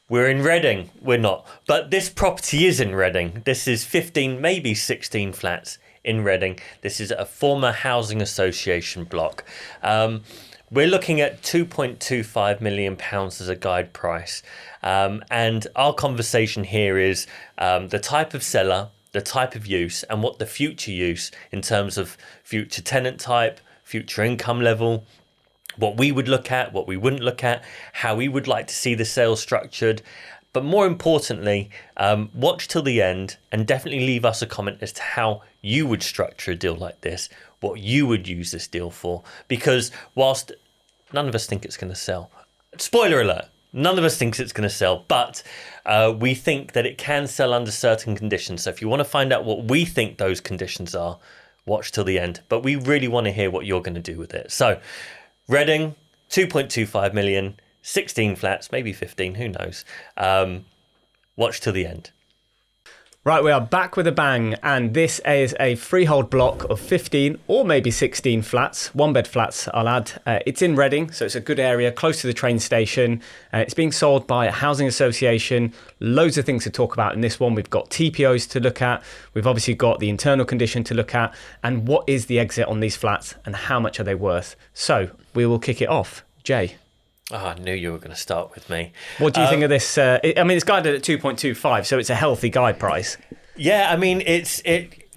We're in Reading. We're not. But this property is in Reading. This is 15, maybe 16 flats in Reading. This is a former housing association block. We're looking at £2.25 million as a guide price. And our conversation here is the type of seller, the type of use, and what the future use in terms of future tenant type, future income level, what we would look at, what we wouldn't look at, how we would like to see the sale structured. But more importantly, watch till the end and definitely leave us a comment as to how you would structure a deal like this, what you would use this deal for. Because whilst none of us think it's going to sell, spoiler alert, none of us thinks it's going to sell, but we think that it can sell under certain conditions. So if you want to find out what we think those conditions are, watch till the end. But we really want to hear what you're going to do with it. So Reading, 2.25 million, 16 flats, maybe 15, who knows. Watch till the end. Right, we are back with a bang, and this is a freehold block of 15 or maybe 16 flats, one-bed flats, I'll add. It's in Reading, so it's a good area, close to the train station. It's being sold by a housing association. Loads of things to talk about in this one. We've got TPOs to look at. We've obviously got the internal condition to look at, and what is the exit on these flats, and how much are they worth? So we will kick it off. Jay. Oh, I knew you were going to start with me. What do you think of this? It's guided at 2.25, so it's a healthy guide price. Yeah, I mean,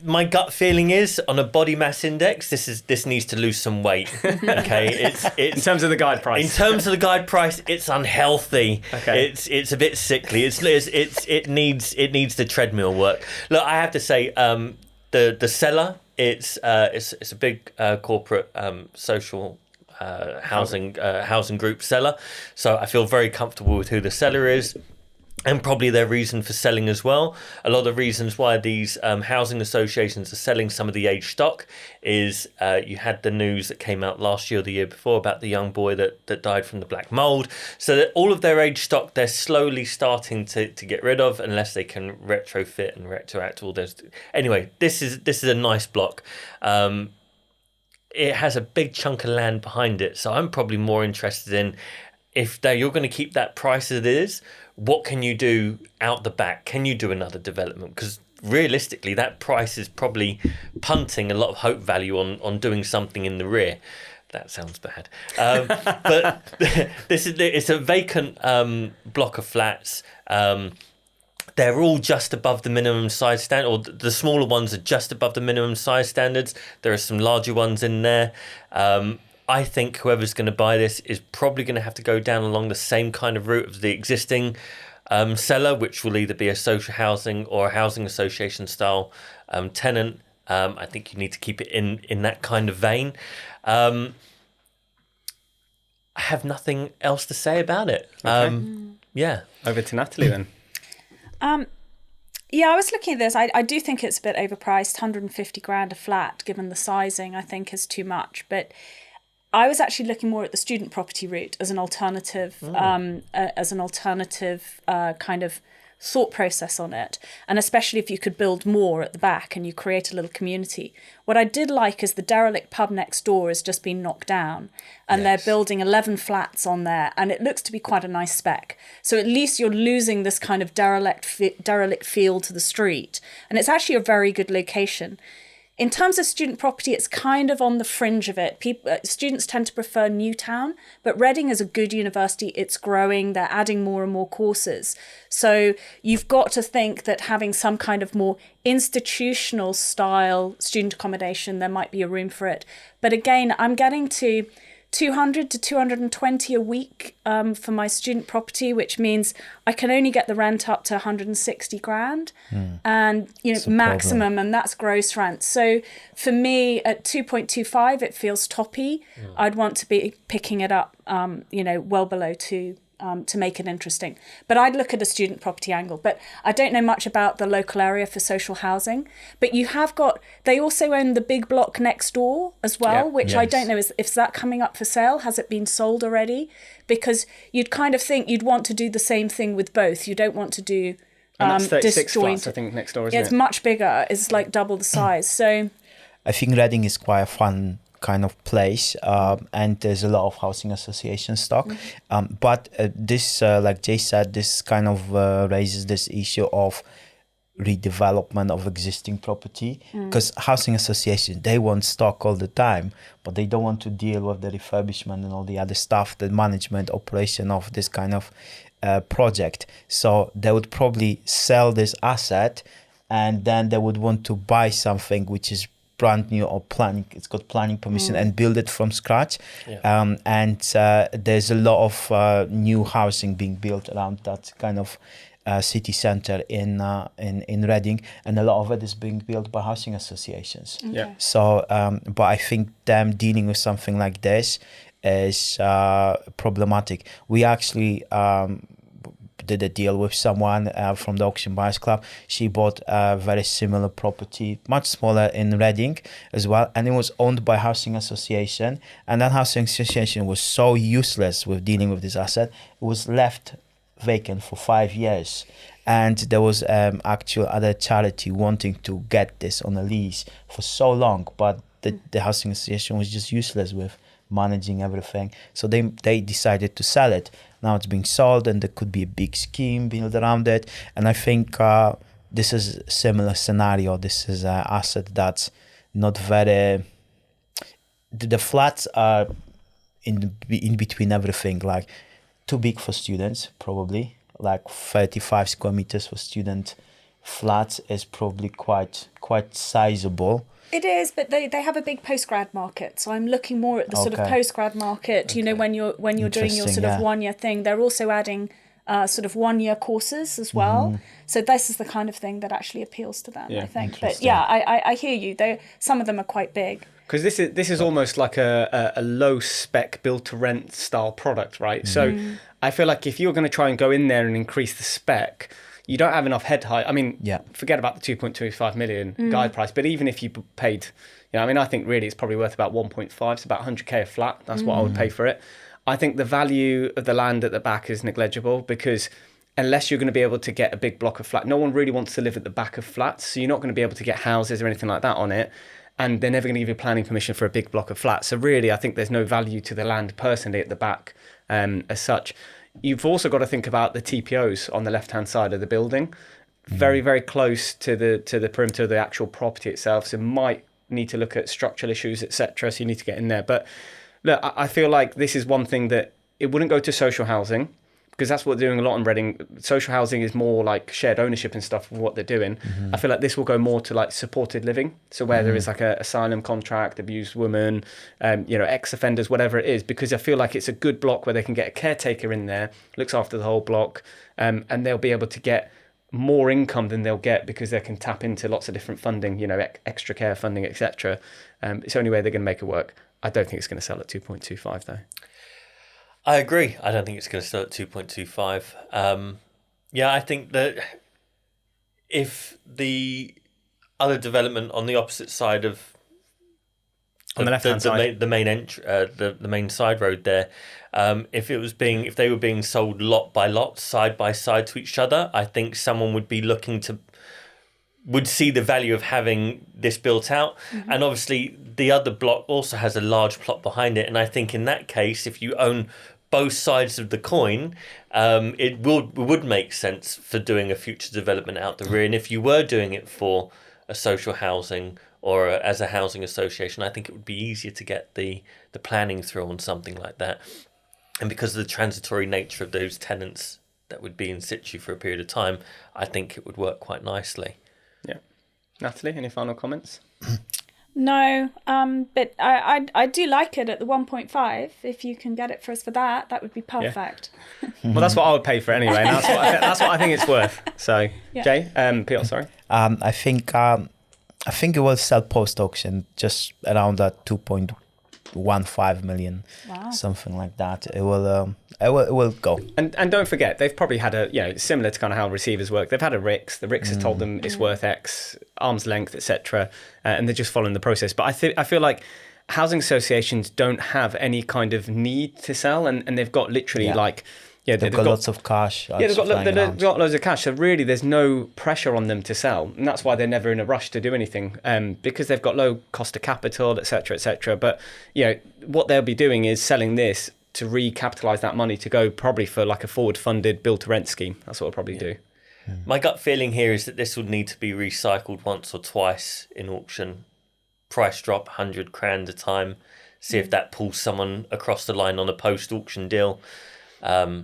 my gut feeling is on a body mass index, this needs to lose some weight. Okay, it's in terms of the guide price. In terms of the guide price, it's unhealthy. Okay, it's a bit sickly. It needs the treadmill work. Look, I have to say, the seller, it's a big corporate social housing group seller, so I feel very comfortable with who the seller is and probably their reason for selling as well. A lot of the reasons why these housing associations are selling some of the aged stock is you had the news that came out last year or the year before about the young boy that died from the black mold. So that all of their aged stock they're slowly starting to get rid of unless they can retrofit and retroact all those. Anyway, this is a nice block. It has a big chunk of land behind it, so I'm probably more interested in if you're going to keep that price as it is, what can you do out the back? Can you do another development? Because realistically, that price is probably punting a lot of hope value on doing something in the rear. That sounds bad. But it's a vacant block of flats. They're all just above the minimum size standard, or the smaller ones are just above the minimum size standards. There are some larger ones in there. I think whoever's going to buy this is probably going to have to go down along the same kind of route as the existing seller, which will either be a social housing or a housing association style tenant. I think you need to keep it in that kind of vein. I have nothing else to say about it. Okay. Yeah. Over to Natalie then. Yeah, I was looking at this. I do think it's a bit overpriced. 150 grand a flat, given the sizing, I think is too much. But I was actually looking more at the student property route as an alternative, kind of thought process on it. And especially if you could build more at the back and you create a little community. What I did like is the derelict pub next door has just been knocked down and They're building 11 flats on there, and it looks to be quite a nice spec. So at least you're losing this kind of derelict feel to the street. And it's actually a very good location. In terms of student property, it's kind of on the fringe of it. Students tend to prefer Newtown, but Reading is a good university. It's growing. They're adding more and more courses. So you've got to think that having some kind of more institutional style student accommodation, there might be a room for it. But again, I'm getting to 200 to 220 a week for my student property, which means I can only get the rent up to 160 grand and maximum, and that's gross rent. So for me at 2.25, it feels toppy. I'd want to be picking it up, well below 2 to make it interesting. But I'd look at a student property angle. But I don't know much about the local area for social housing. But they also own the big block next door as well, which I don't know, is that coming up for sale? Has it been sold already? Because you'd kind of think you'd want to do the same thing with both. You don't want to do and that's 36 flats, I think, next door, isn't it? It's much bigger. It's like double the size. So I think Reading is quite a fun kind of place, and there's a lot of housing association stock. But this, like Jay said, this kind of raises this issue of redevelopment of existing property, because housing associations, they want stock all the time, but they don't want to deal with the refurbishment and all the other stuff, the management operation of this kind of project. So they would probably sell this asset, and then they would want to buy something which is brand new or planning, it's got planning permission, and build it from scratch. And there's a lot of new housing being built around that kind of city center in Reading, and a lot of it is being built by housing associations. So but I think them dealing with something like this is problematic. We actually did a deal with someone from the Auction Buyers Club. She bought a very similar property, much smaller, in Reading as well, and it was owned by housing association, and that housing association was so useless with dealing with this asset, it was left vacant for 5 years, and there was actual other charity wanting to get this on a lease for so long, but the housing association was just useless with managing everything, so they decided to sell it. Now it's being sold, and there could be a big scheme built around it, and I think this is a similar scenario. This is an asset that's not very, the flats are in between everything, like too big for students, probably, like 35 square meters for student flats is probably quite sizable. It is, but they have a big postgrad market. So I'm looking more at the sort of postgrad market. You know, when you're doing your sort of 1 year thing, they're also adding sort of 1 year courses as well. So this is the kind of thing that actually appeals to them, I think. But yeah, I hear you. Some of them are quite big. Because this is almost like a low spec build to rent style product, right? So I feel like if you're going to try and go in there and increase the spec, you don't have enough head height. I mean, forget about the 2.25 million guide price, but even if you paid, I mean, I think really it's probably worth about 1.5, it's about 100k a flat. That's what I would pay for it. I think the value of the land at the back is negligible, because unless you're going to be able to get a big block of flat, no one really wants to live at the back of flats. So you're not going to be able to get houses or anything like that on it. And they're never going to give you planning permission for a big block of flats. So really, I think there's no value to the land personally at the back as such. You've also got to think about the TPOs on the left-hand side of the building, very, very close to the perimeter of the actual property itself. So might need to look at structural issues, etc. So you need to get in there. But look, I feel like this is one thing that it wouldn't go to social housing, because that's what they're doing a lot in Reading. Social housing is more like shared ownership and stuff of what they're doing. I feel like this will go more to like supported living. So where there is like a asylum contract, abused woman, ex-offenders, whatever it is, because I feel like it's a good block where they can get a caretaker in there, looks after the whole block, and they'll be able to get more income than they'll get because they can tap into lots of different funding, extra care funding, etc. It's the only way they're going to make it work. I don't think it's going to sell at 2.25 though. I agree. I don't think it's going to sell at 2.25. I think that if the other development on the opposite side of on the left-hand side, the main side road there, if they were being sold lot by lot, side by side to each other, I think someone would be would see the value of having this built out. And obviously the other block also has a large plot behind it, and I think in that case, if you own both sides of the coin, it would make sense for doing a future development out the rear. And if you were doing it for a social housing or as a housing association, I think it would be easier to get the planning through on something like that. And because of the transitory nature of those tenants that would be in situ for a period of time, I think it would work quite nicely. Yeah. Natalie, any final comments? No, but I do like it at the 1.5. If you can get it for us for that would be perfect. Yeah. Well, that's what I would pay for anyway. And that's what I think it's worth. So, Jay, Peter, sorry. I think it will sell post auction just around that 2.15 million, something like that. It will go. And don't forget, they've probably had similar to kind of how receivers work. They've had a RICS. The RICS has told them it's worth X, arm's length, etc. And they're just following the process. But I feel like housing associations don't have any kind of need to sell, and they've got literally Yeah, they've got lots of cash. Yeah, they've got loads of cash. So really, there's no pressure on them to sell, and that's why they're never in a rush to do anything, because they've got low cost of capital, etc., etc. But what they'll be doing is selling this to recapitalize that money to go probably for like a forward-funded build-to-rent scheme. That's what I'll probably do. My gut feeling here is that this will need to be recycled once or twice in auction. Price drop 100 grand a time. See if that pulls someone across the line on a post-auction deal. I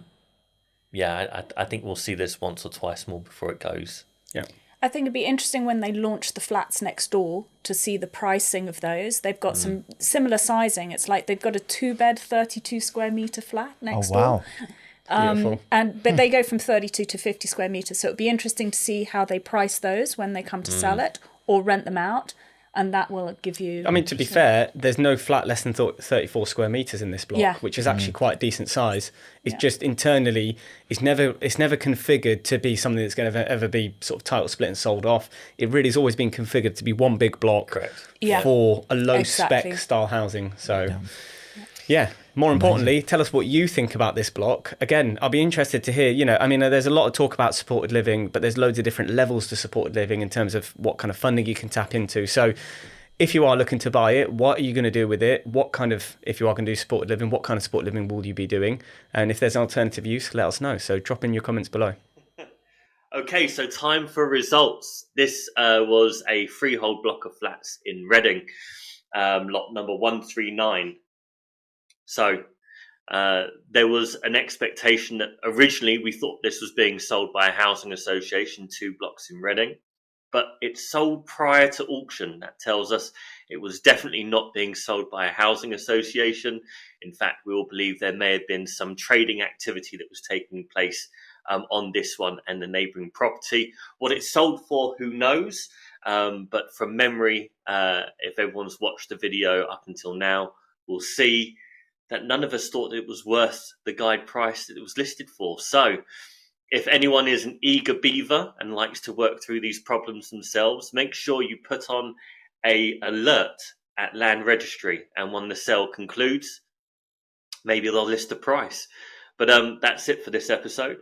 think we'll see this once or twice more before it goes. Yeah. I think it'd be interesting when they launch the flats next door to see the pricing of those. They've got some similar sizing. It's like they've got a 2-bed, 32 square metre flat next door. Beautiful. But they go from 32 to 50 square metres. So it'd be interesting to see how they price those when they come to sell it or rent them out. And that will give you... I mean, to be fair, there's no flat less than 34 square metres in this block, which is actually quite a decent size. It's just internally, it's never configured to be something that's going to ever be sort of title split and sold off. It really has always been configured to be one big block for a low spec style housing. So... Yeah. More importantly, tell us what you think about this block. Again, I'll be interested to hear, there's a lot of talk about supported living, but there's loads of different levels to supported living in terms of what kind of funding you can tap into. So if you are looking to buy it, what are you going to do with it? If you are going to do supported living, what kind of supported living will you be doing? And if there's an alternative use, let us know. So drop in your comments below. Okay, so time for results. This was a freehold block of flats in Reading, lot number 139. So there was an expectation that originally we thought this was being sold by a housing association, 2 blocks in Reading, but it sold prior to auction. That tells us it was definitely not being sold by a housing association. In fact, we all believe there may have been some trading activity that was taking place on this one and the neighbouring property. What it sold for, who knows? But from memory, if everyone's watched the video up until now, we'll see that none of us thought it was worth the guide price that it was listed for. So if anyone is an eager beaver and likes to work through these problems themselves, make sure you put on a alert at Land Registry, and when the sale concludes, maybe they'll list the price. But that's it for this episode.